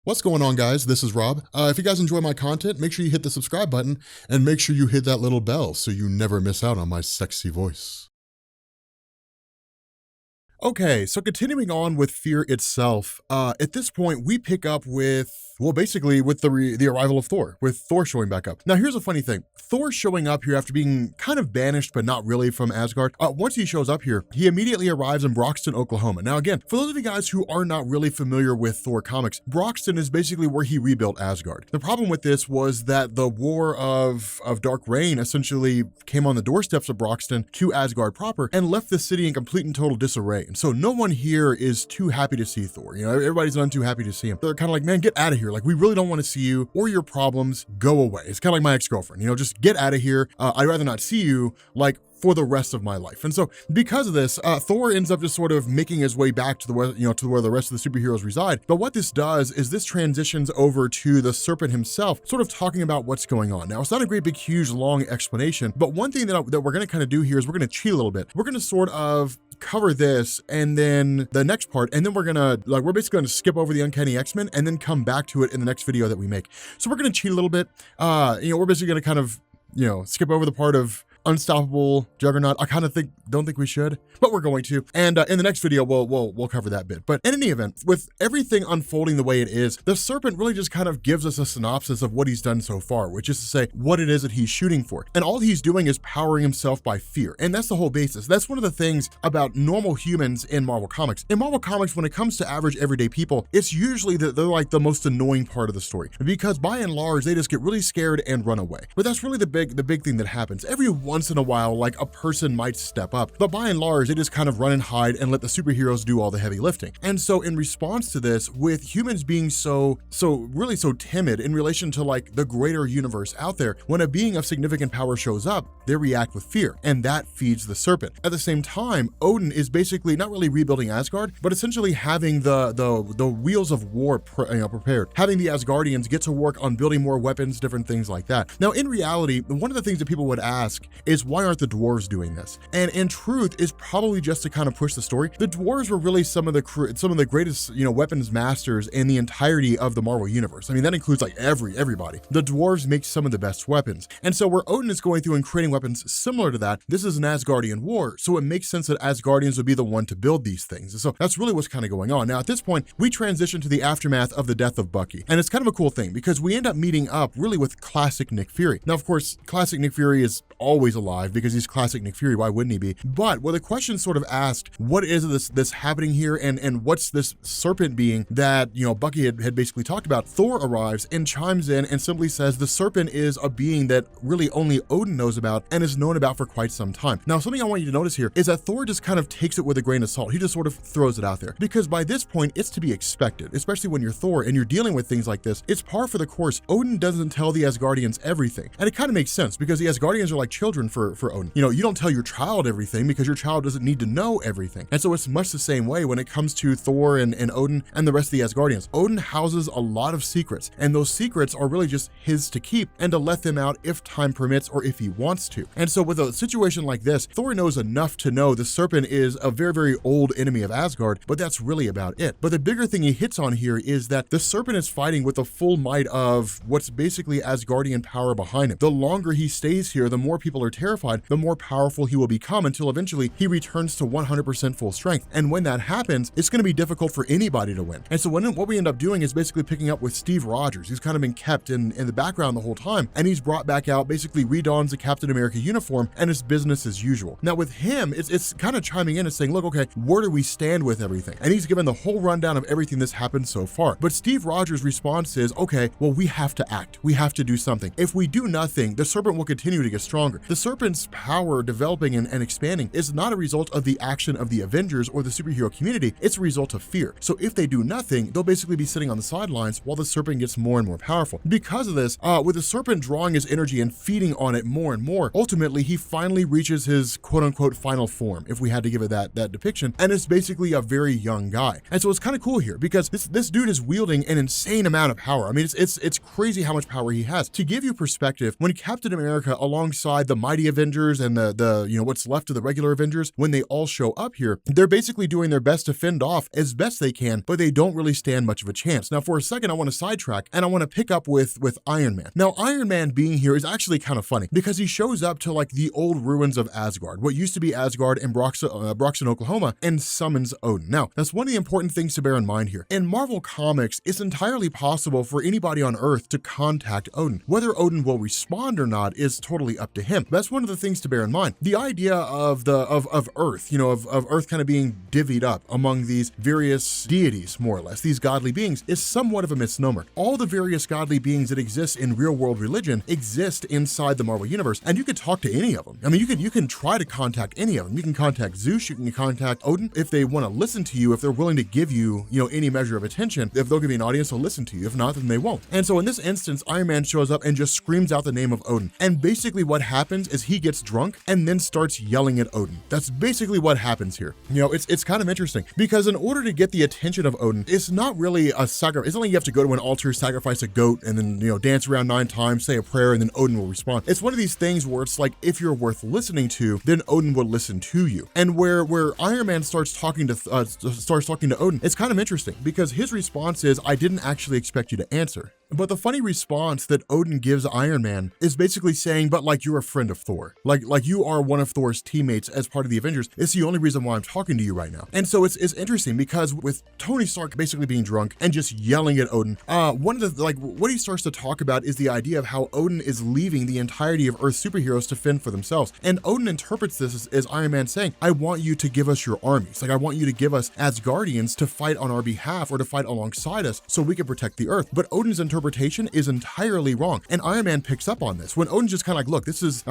What's going on, guys? This is Rob. If you guys enjoy my content, make sure you hit the subscribe button and make sure you hit that little bell so you never miss out on my sexy voice. Okay, so continuing on with fear itself, at this point we pick up with, well, basically with the arrival of Thor, with Thor showing back up. Now here's a funny thing. Thor showing up here after being kind of banished, but not really from Asgard. Once he shows up here, he immediately arrives in Broxton, Oklahoma. Now again, for those of you guys who are not really familiar with Thor comics, Broxton is basically where he rebuilt Asgard. The problem with this was that the War of Dark Reign essentially came on the doorsteps of Broxton to Asgard proper and left the city in complete and total disarray. And so no one here is too happy to see Thor. You know, everybody's not too happy to see him. They're kind of like, man, get out of here. Like, we really don't want to see you or your problems. Go away. It's kind of like my ex-girlfriend, you know, just get out of here. I'd rather not see you, like, for the rest of my life. And so because of this, Thor ends up just sort of making his way back to where the rest of the superheroes reside. But what this does is this transitions over to the Serpent himself, sort of talking about what's going on. Now, it's not a great, big, huge, long explanation, but one thing that we're going to kind of do here is we're going to cheat a little bit. We're going to sort of cover this and then the next part, and then we're basically going to skip over the Uncanny X-Men and then come back to it in the next video that we make. So we're going to cheat a little bit. We're basically going to kind of, skip over the part of Unstoppable Juggernaut. I kind of don't think we should, but we're going to. And in the next video, we'll cover that bit. But in any event, with everything unfolding the way it is, the Serpent really just kind of gives us a synopsis of what he's done so far, which is to say what it is that he's shooting for. And all he's doing is powering himself by fear. And that's the whole basis. That's one of the things about normal humans in Marvel Comics. In Marvel Comics, when it comes to average everyday people, it's usually they're like the most annoying part of the story, because by and large, they just get really scared and run away. But that's really the big thing that happens. Every once in a while, like, a person might step up, but by and large, they just kind of run and hide and let the superheroes do all the heavy lifting. And so in response to this, with humans being so timid in relation to, like, the greater universe out there, when a being of significant power shows up, they react with fear, and that feeds the Serpent. At the same time, Odin is basically not really rebuilding Asgard, but essentially having the wheels of war prepared, having the Asgardians get to work on building more weapons, different things like that. Now, in reality, one of the things that people would ask is, why aren't the dwarves doing this? And in truth, is probably just to kind of push the story. The dwarves were really some of the greatest, weapons masters in the entirety of the Marvel universe. I mean, that includes like everybody. The dwarves make some of the best weapons. And so where Odin is going through and creating weapons similar to that, this is an Asgardian war. So it makes sense that Asgardians would be the one to build these things. And so that's really what's kind of going on. Now, at this point, we transition to the aftermath of the death of Bucky. And it's kind of a cool thing because we end up meeting up really with classic Nick Fury. Now, of course, classic Nick Fury is always alive because he's classic Nick Fury. Why wouldn't he be? But the question sort of asked, what is this happening here, and what's this Serpent being that Bucky had basically talked about? Thor arrives and chimes in and simply says the Serpent is a being that really only Odin knows about and is known about for quite some time. Now, something I want you to notice here is that Thor just kind of takes it with a grain of salt. He just sort of throws it out there because by this point it's to be expected, especially when you're Thor and you're dealing with things like this. It's par for the course. Odin doesn't tell the Asgardians everything, and it kind of makes sense because the Asgardians are like children for Odin. You don't tell your child everything because your child doesn't need to know everything. And so it's much the same way when it comes to Thor and Odin and the rest of the Asgardians. Odin houses a lot of secrets, and those secrets are really just his to keep and to let them out if time permits or if he wants to. And so with a situation like this, Thor knows enough to know the Serpent is a very, very old enemy of Asgard, but that's really about it. But the bigger thing he hits on here is that the Serpent is fighting with the full might of what's basically Asgardian power behind him. The longer he stays here, the more people are terrified, the more powerful he will become until eventually he returns to 100% full strength. And when that happens, it's going to be difficult for anybody to win. And so what we end up doing is basically picking up with Steve Rogers. He's kind of been kept in the background the whole time, and he's brought back out, basically redons the Captain America uniform, and it's business as usual. Now with him, it's kind of chiming in and saying, look, okay, where do we stand with everything? And he's given the whole rundown of everything that's happened so far. But Steve Rogers' response is, okay, well, we have to act. We have to do something. If we do nothing, the Serpent will continue to get stronger. The Serpent's power developing and expanding is not a result of the action of the Avengers or the superhero community. It's a result of fear. So if they do nothing, they'll basically be sitting on the sidelines while the Serpent gets more and more powerful. Because of this, with the Serpent drawing his energy and feeding on it more and more, ultimately he finally reaches his quote-unquote final form, if we had to give it that depiction, and it's basically a very young guy. And so it's kind of cool here because this dude is wielding an insane amount of power. I mean, it's crazy how much power he has. To give you perspective, when Captain America alongside the mighty Avengers and the what's left of the regular Avengers, when they all show up here, they're basically doing their best to fend off as best they can, but they don't really stand much of a chance. Now, for a second, I want to sidetrack and I want to pick up with Iron Man. Now, Iron Man being here is actually kind of funny because he shows up to like the old ruins of Asgard, what used to be Asgard in Broxton, Oklahoma, and summons Odin. Now, that's one of the important things to bear in mind here. In Marvel Comics, it's entirely possible for anybody on Earth to contact Odin. Whether Odin will respond or not is totally up to him. That's one of the things to bear in mind. The idea of Earth, of Earth kind of being divvied up among these various deities, more or less, these godly beings, is somewhat of a misnomer. All the various godly beings that exist in real world religion exist inside the Marvel Universe, and you could talk to any of them. I mean, you can try to contact any of them. You can contact Zeus, you can contact Odin. If they want to listen to you, if they're willing to give you, any measure of attention, if they'll give you an audience, they'll listen to you. If not, then they won't. And so in this instance, Iron Man shows up and just screams out the name of Odin. And basically what happens is he gets drunk and then starts yelling at Odin. That's basically what happens here. It's kind of interesting because in order to get the attention of Odin, it's not really a sacrifice. It's not like you have to go to an altar, sacrifice a goat, and then, dance around 9 times, say a prayer, and then Odin will respond. It's one of these things where it's like, if you're worth listening to, then Odin will listen to you. And where Iron Man starts talking to Odin, it's kind of interesting because his response is, I didn't actually expect you to answer. But the funny response that Odin gives Iron Man is basically saying, but like you're a friend of Thor. Like you are one of Thor's teammates as part of the Avengers. It's the only reason why I'm talking to you right now. And so it's interesting because with Tony Stark basically being drunk and just yelling at Odin, one of the, what he starts to talk about is the idea of how Odin is leaving the entirety of Earth's superheroes to fend for themselves. And Odin interprets this as Iron Man saying, I want you to give us your armies. Like I want you to give us Asgardians to fight on our behalf or to fight alongside us so we can protect the Earth. But Odin's interpretation is entirely wrong. And Iron Man picks up on this when Odin's just kind of like, look, this is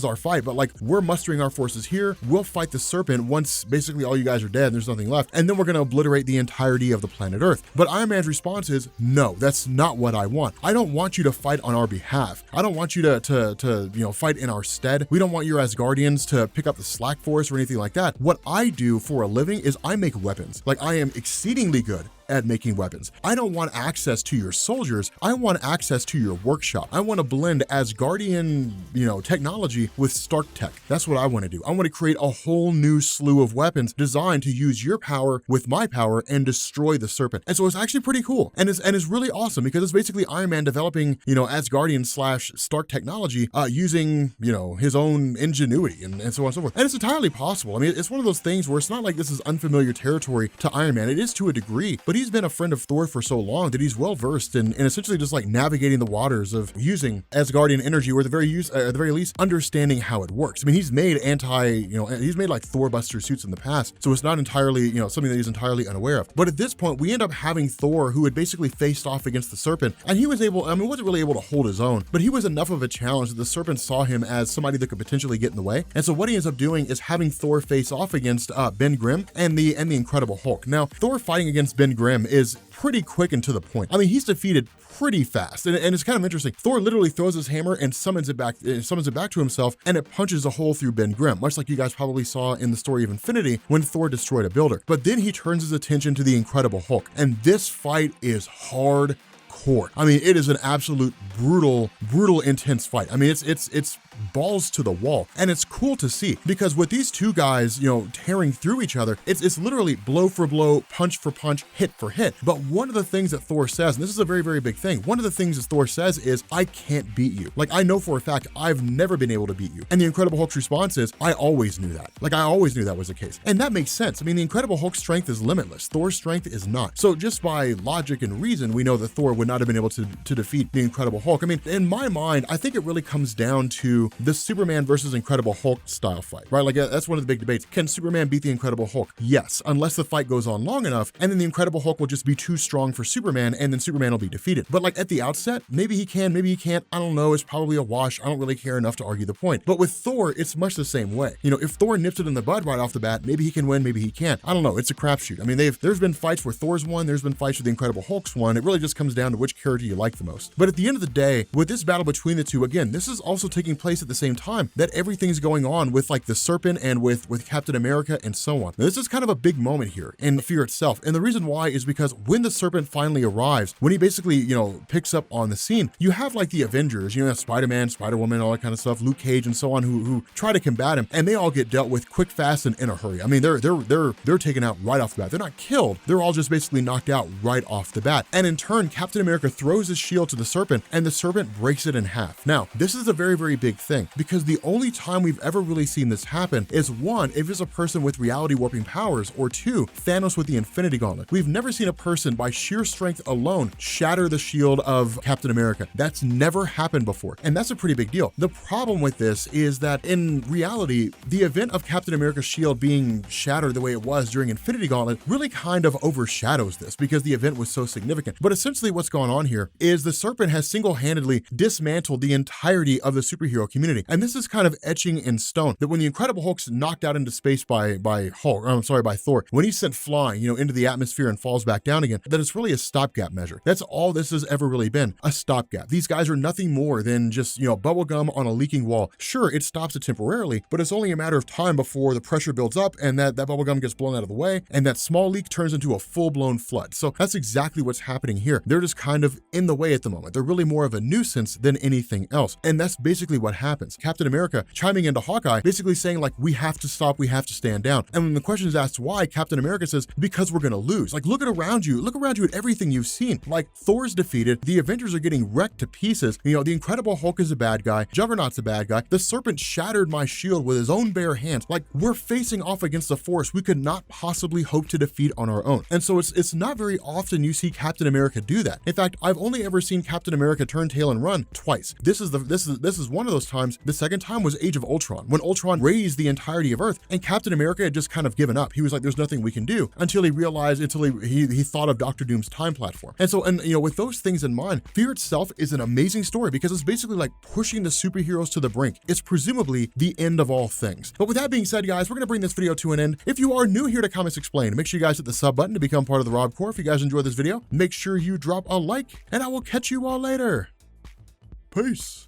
our fight, but like we're mustering our forces here. We'll fight the serpent once basically all you guys are dead and there's nothing left. And then we're going to obliterate the entirety of the planet Earth. But Iron Man's response is, no, that's not what I want. I don't want you to fight on our behalf. I don't want you to fight in our stead. We don't want your Asgardians to pick up the slack for us or anything like that. What I do for a living is I make weapons. Like I am exceedingly good at making weapons. I don't want access to your soldiers. I want access to your workshop. I want to blend Asgardian, technology with Stark tech. That's what I want to do. I want to create a whole new slew of weapons designed to use your power with my power and destroy the serpent. And so it's actually pretty cool. And it's really awesome because it's basically Iron Man developing, Asgardian / Stark technology using, his own ingenuity and so on and so forth. And it's entirely possible. I mean, it's one of those things where it's not like this is unfamiliar territory to Iron Man. It is to a degree, but he's been a friend of Thor for so long that he's well versed in essentially just like navigating the waters of using Asgardian energy, or at the very least understanding how it works. I mean, he's made he's made like Thor Buster suits in the past, so it's not entirely something that he's entirely unaware of. But at this point, we end up having Thor, who had basically faced off against the serpent, and he was wasn't really able to hold his own, but he was enough of a challenge that the serpent saw him as somebody that could potentially get in the way. And so what he ends up doing is having Thor face off against Ben Grimm and the Incredible Hulk. Now, Thor fighting against Ben Grimm is pretty quick and to the point. I mean, he's defeated pretty fast, and it's kind of interesting. Thor literally throws his hammer and summons it back to himself, and it punches a hole through Ben Grimm, much like you guys probably saw in the story of Infinity when Thor destroyed a builder. But then he turns his attention to the Incredible Hulk, and this fight is hard. I mean, it is an absolute brutal, intense fight. I mean, it's balls to the wall, and it's cool to see because with these two guys, tearing through each other, it's literally blow for blow, punch for punch, hit for hit. But one of the things that Thor says, and this is a very, very big thing, one of the things that Thor says is, I can't beat you. Like, I know for a fact I've never been able to beat you. And the Incredible Hulk's response is, I always knew that. Like, I always knew that was the case. And that makes sense. I mean, the Incredible Hulk's strength is limitless. Thor's strength is not. So just by logic and reason, we know that Thor would not have been able to defeat the Incredible Hulk. I mean, in my mind, I think it really comes down to the Superman versus Incredible Hulk style fight, right? Like, that's one of the big debates. Can Superman beat the Incredible Hulk? Yes, unless the fight goes on long enough, and then the Incredible Hulk will just be too strong for Superman, and then Superman will be defeated. But like at the outset, maybe he can, maybe he can't. I don't know. It's probably a wash. I don't really care enough to argue the point. But with Thor, it's much the same way. If Thor nips it in the bud right off the bat, maybe he can win, maybe he can't. I don't know. It's a crapshoot. I mean, there's been fights where Thor's won, there's been fights where the Incredible Hulk's won. It really just comes down to which character you like the most. But at the end of the day, with this battle between the two, again, this is also taking place at the same time that everything's going on with like the Serpent and with Captain America and so on. Now, this is kind of a big moment here in Fear itself. And the reason why is because when the Serpent finally arrives, when he basically, picks up on the scene, you have like the Avengers, Spider-Man, Spider-Woman, all that kind of stuff, Luke Cage and so on, who try to combat him, and they all get dealt with quick, fast, and in a hurry. I mean, they're taken out right off the bat. They're not killed. They're all just basically knocked out right off the bat. And in turn, Captain America throws his shield to the Serpent, and the Serpent breaks it in half. Now, this is a very, very big thing, because the only time we've ever really seen this happen is one, if it's a person with reality warping powers, or two, Thanos with the Infinity Gauntlet. We've never seen a person by sheer strength alone shatter the shield of Captain America. That's never happened before, and that's a pretty big deal. The problem with this is that in reality, the event of Captain America's shield being shattered the way it was during Infinity Gauntlet really kind of overshadows this because the event was so significant. But essentially what's going on here is the Serpent has single-handedly dismantled the entirety of the superhero community. And this is kind of etching in stone that when the Incredible Hulk's knocked out into space by Thor, when he's sent flying, into the atmosphere and falls back down again, that it's really a stopgap measure. That's all this has ever really been, a stopgap. These guys are nothing more than just, bubble gum on a leaking wall. Sure, it stops it temporarily, but it's only a matter of time before the pressure builds up and that bubble gum gets blown out of the way and that small leak turns into a full-blown flood. So that's exactly what's happening here. They're just kind of in the way at the moment. They're really more of a nuisance than anything else. And that's basically what happens. Captain America chiming into Hawkeye, basically saying like, we have to stop, we have to stand down. And when the question is asked why, Captain America says, because we're gonna lose. Like, look around you at everything you've seen. Like, Thor's defeated, the Avengers are getting wrecked to pieces. The Incredible Hulk is a bad guy, Juggernaut's a bad guy, the Serpent shattered my shield with his own bare hands. Like, we're facing off against a force we could not possibly hope to defeat on our own. And so it's not very often you see Captain America do that. In fact, I've only ever seen Captain America turn tail and run twice. This is one of those times. The second time was Age of Ultron, when Ultron raised the entirety of Earth and Captain America had just kind of given up. He was like, there's nothing we can do, until he realized, he thought of Dr. Doom's time platform. And so, with those things in mind, Fear itself is an amazing story because it's basically like pushing the superheroes to the brink. It's presumably the end of all things. But with that being said, guys, we're gonna bring this video to an end. If you are new here to Comics Explained, make sure you guys hit the sub button to become part of the Rob Corps. If you guys enjoyed this video, make sure you drop a like, and I will catch you all later. Peace.